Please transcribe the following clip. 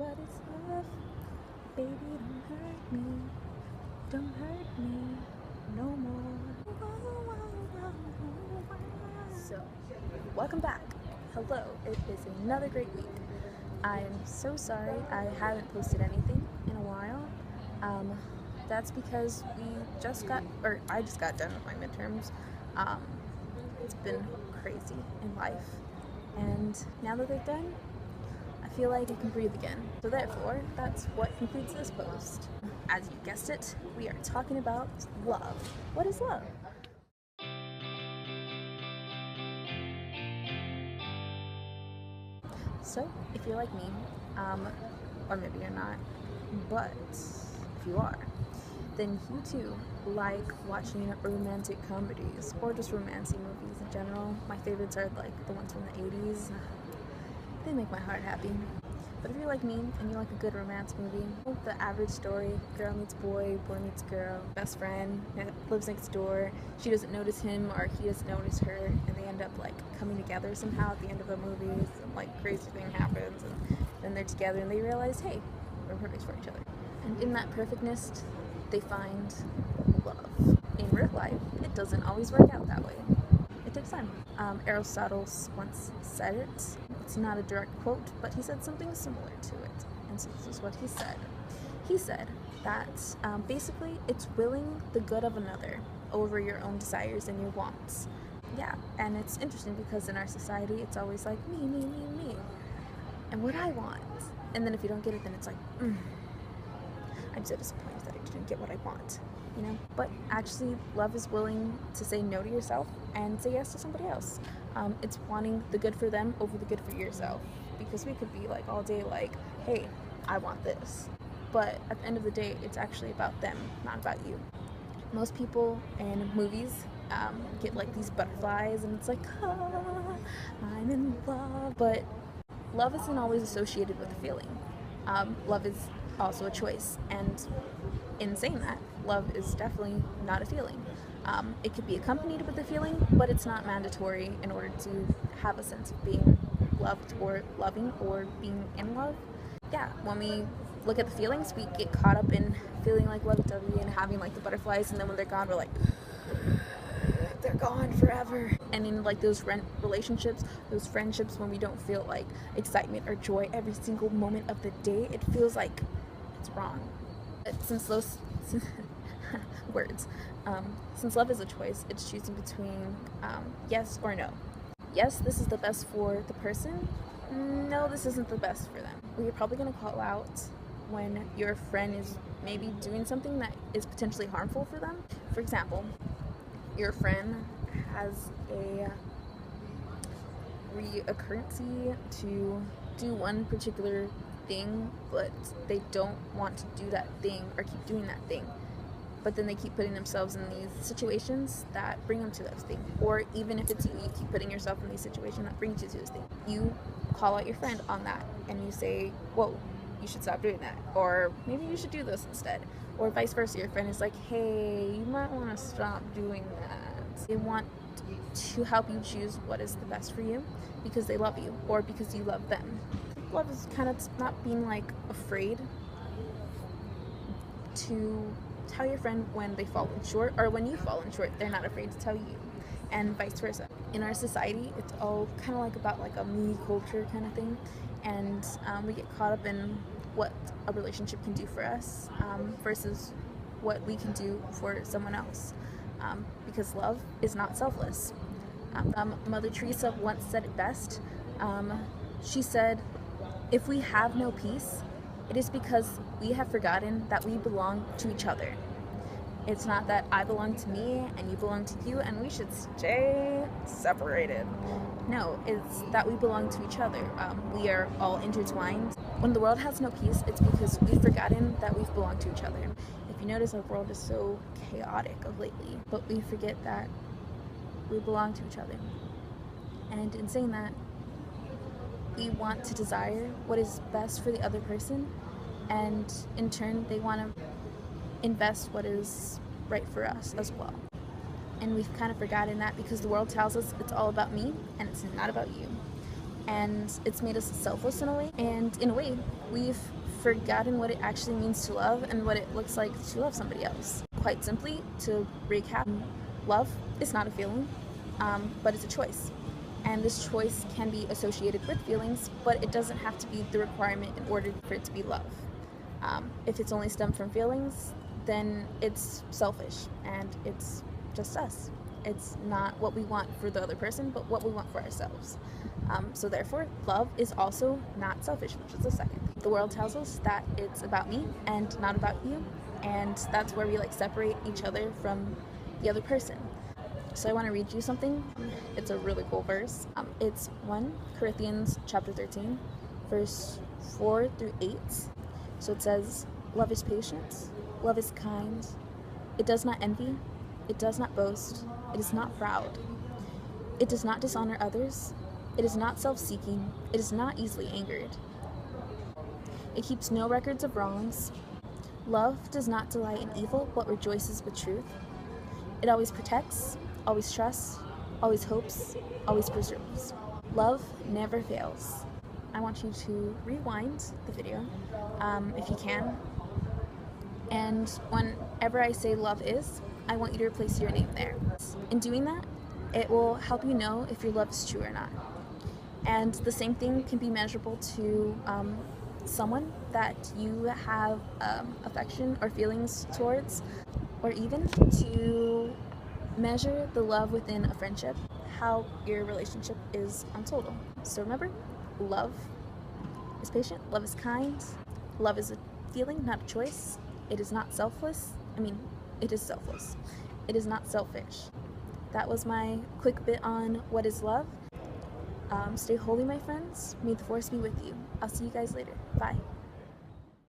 what is love. Baby, don't hurt me no more. So, welcome back. Hello, it is another great week. I'm so sorry I haven't posted anything in a while. That's because I just got done with my midterms. It's been crazy in life, and now that they're done, I feel like I can breathe again. So therefore, that's what concludes this post. As you guessed it, we are talking about love. What is love? So, if you're like me, or maybe you're not, but if you are, then you too like watching romantic comedies or just romantic movies in general. My favorites are like the ones from the 80s. They make my heart happy. But if you're like me and you like a good romance movie, the average story, girl meets boy, boy meets girl, best friend lives next door, she doesn't notice him or he doesn't notice her, and they end up like coming together somehow at the end of a movie, some like crazy thing happens, and then they're together and they realize, hey, we're perfect for each other. And in that perfectness, they find love. In real life, it doesn't always work out that way. It takes time. Aristotle once said it. It's not a direct quote, but he said something similar to it. And so this is what he said. He said that basically it's willing the good of another over your own desires and your wants. Yeah, and it's interesting because in our society, it's always like me, me, me, me, and what I want. And then if you don't get it, then it's like, I'm so disappointed that I didn't get what I want, you know? But actually, love is willing to say no to yourself and say yes to somebody else. It's wanting the good for them over the good for yourself. Because we could be like all day like, hey, I want this. But at the end of the day, it's actually about them, not about you. Most people in movies get like these butterflies and it's like, I'm in love. But love isn't always associated with a feeling. Love is also a choice, and in saying that, love is definitely not a feeling. It could be accompanied with a feeling, but it's not mandatory in order to have a sense of being loved or loving or being in love. Yeah, when we look at the feelings, we get caught up in feeling like lovey-dovey and having like the butterflies, and then when they're gone, we're like, they're gone forever. And in like those relationships, those friendships, when we don't feel like excitement or joy every single moment of the day, it feels like it's wrong. Since those words, since love is a choice, it's choosing between yes or no. Yes, this is the best for the person. No, this isn't the best for them. Well, you're probably going to call out when your friend is maybe doing something that is potentially harmful for them. For example, your friend has a reoccurrency to do one particular thing, but they don't want to do that thing or keep doing that thing. But then they keep putting themselves in these situations that bring them to those things. Or even if it's you keep putting yourself in these situations that brings you to those things. You call out your friend on that and you say, whoa, you should stop doing that. Or maybe you should do this instead. Or vice versa, your friend is like, hey, you might want to stop doing that. They want to help you choose what is the best for you because they love you or because you love them. Love is kind of not being like afraid to tell your friend when they fall short, or when you fall short, they're not afraid to tell you, and vice versa. In our society, it's all kind of like about like a me culture kind of thing, and we get caught up in what a relationship can do for us versus what we can do for someone else, because love is not selfless. Mother Teresa once said it best. She said, if we have no peace, it is because we have forgotten that we belong to each other. It's not that I belong to me and you belong to you and we should stay separated. No, it's that we belong to each other. We are all intertwined. When the world has no peace, it's because we've forgotten that we've belonged to each other. If you notice, our world is so chaotic of lately, but we forget that we belong to each other. And in saying that, we want to desire what is best for the other person, and in turn they want to invest what is right for us as well. And we've kind of forgotten that because the world tells us it's all about me and it's not about you. and it's made us selfless in a way. And in a way, we've forgotten what it actually means to love and what it looks like to love somebody else. Quite simply, to recap, love is not a feeling, but it's a choice. And this choice can be associated with feelings, but it doesn't have to be the requirement in order for it to be love. If it's only stemmed from feelings, then it's selfish and it's just us. It's not what we want for the other person, but what we want for ourselves. So therefore, love is also not selfish, which is the second. The world tells us that it's about me and not about you, and that's where we like separate each other from the other person. So I want to read you something. It's a really cool verse. It's 1 Corinthians chapter 13, verse 4 through 8. So it says, "Love is patient, love is kind, it does not envy, it does not boast, it is not proud, it does not dishonor others, it is not self-seeking, it is not easily angered, it keeps no records of wrongs. Love does not delight in evil, but rejoices with truth. It always protects, always trusts, always hopes, always preserves. Love never fails." I want you to rewind the video, if you can. And whenever I say love is, I want you to replace your name there. In doing that, it will help you know if your love is true or not. And the same thing can be measurable to someone that you have affection or feelings towards, or even to measure the love within a friendship, how your relationship is on total. So remember, love is patient, love is kind, love is a feeling, not a choice. It is not selfless. It is selfless. It is not selfish. That was my quick bit on what is love. Stay holy, my friends. May the force be with you. I'll see you guys later. Bye.